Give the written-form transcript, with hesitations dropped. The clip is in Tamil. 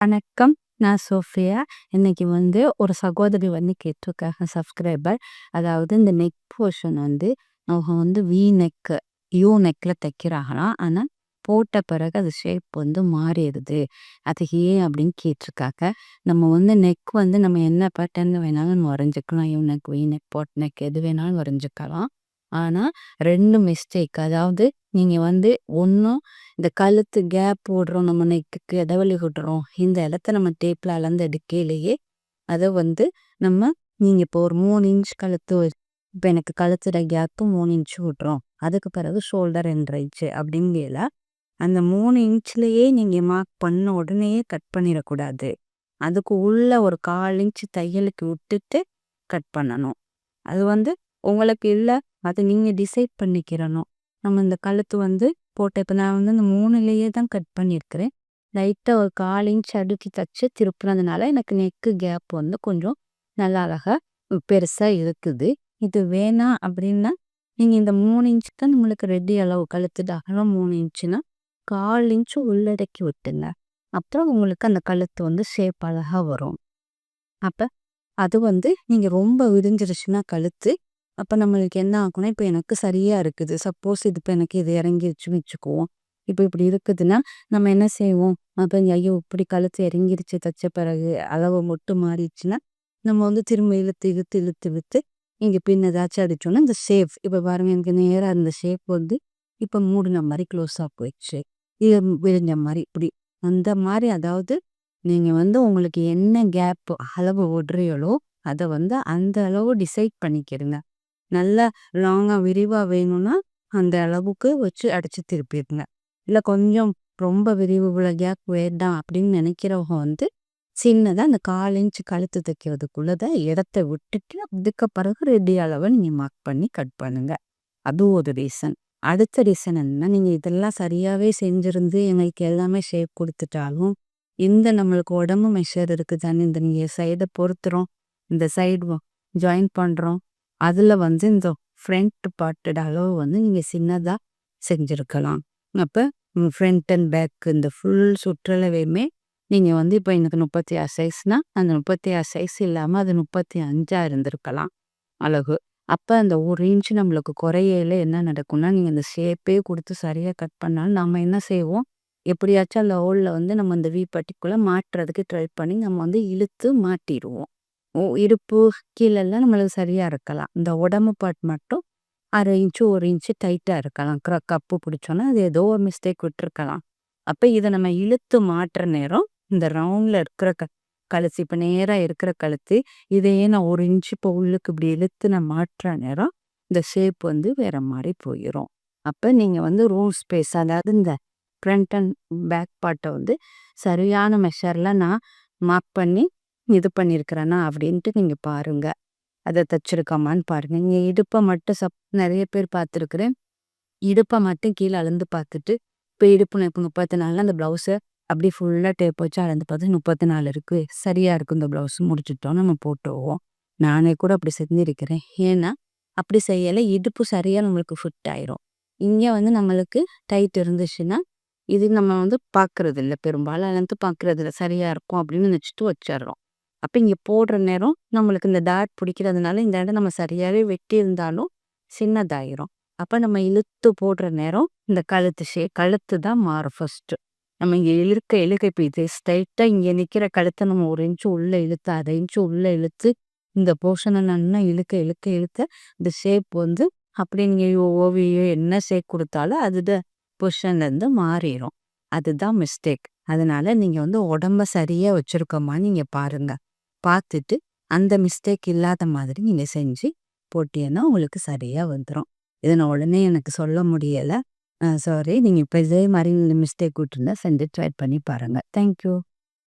வணக்கம். நான் சோஃபியா. இன்னைக்கு ஒரு சகோதரி கேட்டிருக்காங்க சப்ஸ்கிரைபர். அதாவது இந்த நெக் போர்ஷன் அவங்க வி நெக், யூ நெக்ல தைக்கிறாங்களாம். ஆனா போட்ட பிறகு அது ஷேப் மாறிடுது. அது ஏன் அப்படின்னு கேட்டிருக்காங்க. நம்ம நெக் நம்ம என்ன பேட்டர்ன் வேணாலும் நம்ம வரைஞ்சுக்கலாம். You neck, we neck, pot neck எது வேணாலும் வரைஞ்சுக்கலாம். ஆனா 2 மிஸ்டேக். அதாவது நீங்க ஒண்ணும் இந்த கழுத்து கேப் போடுறோம் நம்ம நெக்குக்கு இடைவெளி விடுறோம். இந்த இடத்த நம்ம டேப்ல அளந்து எடுக்கையிலேயே அதை நம்ம நீங்க இப்போ ஒரு 3 இன்ச் கழுத்து இப்போ எனக்கு கழுத்துட கேப்பு 3 இன்ச் விடுறோம். அதுக்கு பிறகு ஷோல்டர் 2 இன்ச்சு அப்படிங்கல அந்த 3 இன்ச்லயே நீங்க மார்க் பண்ண உடனேயே கட் பண்ணிடக்கூடாது. அதுக்கு உள்ள ஒரு 1/4 இன்ச் தையலுக்கு விட்டுட்டு கட் பண்ணணும். அது உங்களுக்கு இல்லை, அதை நீங்க டிசைட் பண்ணிக்கிறணும். நம்ம இந்த கழுத்து போட்ட இப்போ நான் இந்த 3லயே தான் கட் பண்ணியிருக்கிறேன். லைட்டாக ஒரு 1/4 இன்ச் அடுக்கி தச்சு திருப்புனதுனால எனக்கு நெக்கு கேப் கொஞ்சம் நல்லா அழகா பெருசாக இருக்குது. இது வேணாம் அப்படின்னா நீங்கள் இந்த 3 இன்ச் தான் நம்மளுக்கு ரெடி அளவு. கழுத்து அகலம் 3 இன்ச்சுன்னா 1/4 இன்ச்சு உள்ளடக்கி விட்டுங்க. அப்புறம் உங்களுக்கு அந்த கழுத்து ஷேப் அழகாக வரும். அப்போ அது நீங்கள் ரொம்ப விரிஞ்சிருச்சுன்னா கழுத்து, அப்போ நம்மளுக்கு என்ன ஆகும்னா, இப்போ எனக்கு சரியாக இருக்குது. சப்போஸ் இது இப்போ எனக்கு இது இறங்கிருச்சுன்னு வச்சுக்குவோம். இப்போ இப்படி இருக்குதுன்னா நம்ம என்ன செய்வோம், அப்போ ஐயோ இப்படி கழுத்து இறங்கிருச்சு தைச்ச பிறகு அளவு மட்டும் மாறிடுச்சுன்னா நம்ம திரும்ப இழுத்து இழுத்து இழுத்து இழுத்து இங்கே பின் ஏதாச்சும் அடிச்சோன்னா இந்த ஷேப் இப்போ பாருங்கள் எனக்கு நேராக இருந்த ஷேப் இப்போ மூடின மாதிரி க்ளோஸாக போயிடுச்சு. இது விரிஞ்ச மாதிரி இப்படி அந்த மாதிரி. அதாவது நீங்கள் உங்களுக்கு என்ன கேப் அளவு விடுறீங்களோ அதை அந்த அளவு டிசைட் பண்ணிக்கிறங்க. நல்லா லாங்காக விரிவாக வேணும்னா அந்த அளவுக்கு வச்சு அடித்து திருப்பிடுங்க. இல்லை கொஞ்சம் ரொம்ப விரிவு உள்ள கேப் வேண்டாம் அப்படின்னு நினைக்கிறவங்க சின்னதாக அந்த 1/4 இன்ச்சு கழுத்து தைக்கிறதுக்குள்ளதை இடத்த விட்டுட்டு அதுக்கு பிறகு ரெடி அளவை நீங்கள் மார்க் பண்ணி கட் பண்ணுங்க. அது ஒரு ரீசன். அடுத்த ரீசன் என்னன்னா, நீங்கள் இதெல்லாம் சரியாகவே செஞ்சுருந்து எங்களுக்கு எல்லாமே ஷேப் கொடுத்துட்டாலும் இந்த நம்மளுக்கு உடம்பு மெஷர் இருக்குது தானே, இந்த நீங்கள் சைடை பொறுத்துறோம், இந்த சைடு ஜாயின் பண்ணுறோம், அதில் இந்த ஃப்ரண்ட் பார்ட்டோட அளவு நீங்கள் சின்னதாக செஞ்சுருக்கலாம். அப்போ ஃப்ரண்ட் அண்ட் பேக் இந்த ஃபுல் சுற்றளவையுமே நீங்கள் இப்போ எனக்கு 36 சைஸ்னால் அந்த 36 சைஸ் இல்லாமல் அது 35 இருந்திருக்கலாம் அழகு. அப்போ அந்த 1 இன்ச்சு நம்மளுக்கு குறையில என்ன நடக்கும்னா, நீங்கள் அந்த ஷேப்பே கொடுத்து சரியாக கட் பண்ணாலும் நம்ம என்ன செய்வோம், எப்படியாச்சும் அந்த ஹோலில் நம்ம அந்த வி பட்டிக்குள்ளே மாட்டுறதுக்கு ட்ரை பண்ணி நம்ம இழுத்து மாட்டிடுவோம். இடுப்பு கீழெல்லாம் நம்மளுக்கு சரியாக இருக்கலாம். இந்த உடம்பு பார்ட் மட்டும் 1/2 இன்ச்சு 1 இன்ச்சு டைட்டாக இருக்கலாம். கப்பு பிடிச்சோன்னா அது ஏதோ ஒரு மிஸ்டேக் விட்டுருக்கலாம். அப்போ இதை நம்ம இழுத்து மாட்டுற நேரம் இந்த ரவுண்டில் இருக்கிற கழுத்து இப்போ நேராக இருக்கிற கழுத்து இதையே நான் 1 இன்ச்சு இப்போ உள்ளுக்கு இப்படி இழுத்து நான் மாட்டுற நேரம் இந்த ஷேப் வேற மாதிரி போயிடும். அப்போ நீங்கள் ரூம் ஸ்பேஸ், அதாவது இந்த ஃப்ரண்ட் அண்ட் பேக் பார்ட்டை சரியான மெஷரில் நான் மார்க் பண்ணி இது பண்ணியிருக்கிறேன்னா அப்படின்ட்டு நீங்கள் பாருங்கள். அதை தைச்சிருக்காமான்னு பாருங்கள். நீங்கள் இடுப்பை மட்டும் நிறைய பேர் பார்த்துருக்குறேன். இடுப்பை மட்டும் கீழே அளந்து பார்த்துட்டு இப்போ இடுப்பு இப்போ 34 அந்த ப்ளவுஸை அப்படி ஃபுல்லாக டேப் வச்சு அளந்து பார்த்து 34 இருக்குது, சரியாக இருக்கும், இந்த ப்ளவுஸ் முடிச்சுட்டோம் நம்ம போட்டுவோம். நானே கூட அப்படி செஞ்சுருக்கிறேன். ஏன்னா அப்படி செய்யலை, இடுப்பு சரியாக நம்மளுக்கு ஃபிட் ஆயிரும். இங்கே நம்மளுக்கு டைட் இருந்துச்சுன்னா இது நம்ம பார்க்கறது இல்லை, பெரும்பாலும் அளந்து பார்க்கறது இல்லை, சரியாக இருக்கும் அப்படின்னு நினச்சிட்டு வச்சிடுறோம். அப்போ இங்கே போடுற நேரம் நம்மளுக்கு இந்த டாட் பிடிக்கிறதுனால இந்த இடம் நம்ம சரியாகவே வெட்டி இருந்தாலும் சின்னதாயிரும். அப்போ நம்ம இழுத்து போடுற நேரம் இந்த கழுத்து தான் மாறும். ஃபர்ஸ்ட்டு நம்ம இங்கே இழுக்க இப்போ இது ஸ்ட்ரைட்டாக இங்கே நிற்கிற கழுத்தை நம்ம 1 இன்ச்சு உள்ளே இழுத்து 1/2 இன்ச்சு உள்ளே இழுத்து இந்த போர்ஷனை நல்லா இழுக்க இழுக்க இழுக்க இந்த ஷேப் அப்படி நீங்கள் ஓவியோ என்ன ஷேப் கொடுத்தாலும் அது பொசிஷன்லேருந்து மாறிடும். அதுதான் மிஸ்டேக். அதனால நீங்கள் உடம்ப சரியாக வச்சுருக்கோமா நீங்கள் பாருங்கள். பார்த்துட்டு அந்த மிஸ்டேக் இல்லாத மாதிரி நீங்கள் செஞ்சு போட்டீங்கன்னா உங்களுக்கு சரியாக வந்துடும். இதை நான் உடனே எனக்கு சொல்ல முடியலை, சாரி. நீங்கள் இப்போ இதே மாதிரி இந்த மிஸ்டேக் விட்டுருந்தா செஞ்சு ட்ரை பண்ணி பாருங்கள். தேங்க்யூ.